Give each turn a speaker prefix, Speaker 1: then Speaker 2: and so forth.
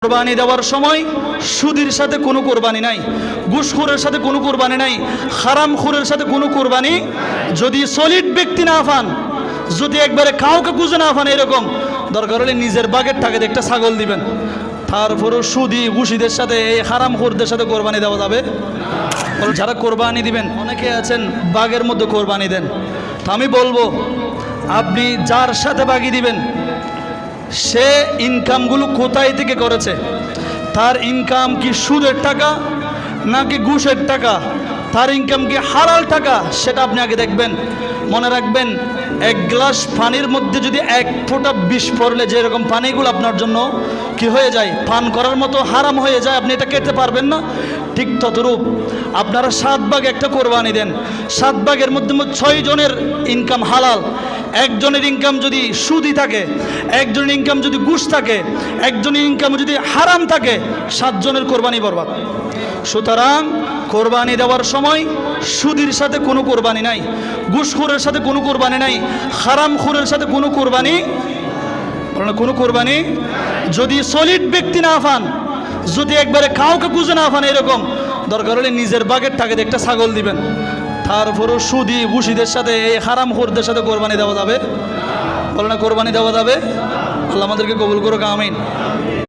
Speaker 1: কোরবানি দেওয়ার সময় সুদের সাথে কোনো কোরবানি নাই, ঘুষখোরের সাথে কোনো কোরবানি নাই, হারামখোরের সাথে কোনো কোরবানি। যদি সলিড ব্যক্তি না পান, যদি একবারে কাউকে খুঁজে না পান, এরকম দরকার হলে নিজের বাগের টাকা দিয়ে একটা ছাগল দিবেন। তারপরও সুদি ঘুষিদের সাথে, এই হারামখোরদের সাথে কোরবানি দেওয়া যাবে। যারা কোরবানি দিবেন, অনেকে আছেন বাগের মধ্যে কোরবানি দেন। তো আমি বলবো, আপনি যার সাথে বাগি দিবেন সে ইনকামগুলো কোথায় থেকে করেছে, তার ইনকাম কি সুদের টাকা নাকি ঘুষের টাকা, তার ইনকাম কি হালাল টাকা, সেটা আপনি আগে দেখবেন। মনে রাখবেন, এক গ্লাস পানির মধ্যে যদি এক ফোঁটা বিষ পড়লে যেরকম পানিগুলো আপনার জন্য কি হয়ে যায়, পান করার মতো হারাম হয়ে যায়, আপনি এটা খেতে পারবেন না। ঠিক ততরূপ আপনারা 7 ভাগ একটা কোরবানি দেন, 7 ভাগের মধ্যে 6 জনের ইনকাম হালাল, একজনের ইনকাম যদি সুদি থাকে, একজনের ইনকাম যদি ঘুষ থাকে, একজনের ইনকাম যদি হারাম থাকে, 7 জনের কোরবানি বরবাদ। সুতরাং কোরবানি দেওয়ার সময় সুদির সাথে কোনো কোরবানি নাই, ঘুষখোরের সাথে কোনো কোরবানি নাই, হারামখোরের সাথে কোনো কোরবানি, কোনো কোরবানি। যদি সলিড ব্যক্তি না পান, যদি একবারে কাউকে খুঁজে না পান, এরকম দরকার হলে নিজের বাগের টাকা দিয়ে একটা ছাগল দিবেন। তারপরও সুদি ঘুষিদের সাথে, এই হারামখোরদের সাথে কোরবানি দেওয়া যাবে? বলে না কোরবানি দেওয়া যাবে? আল্লাহ আমাদেরকে কবুল করুক, আমিন।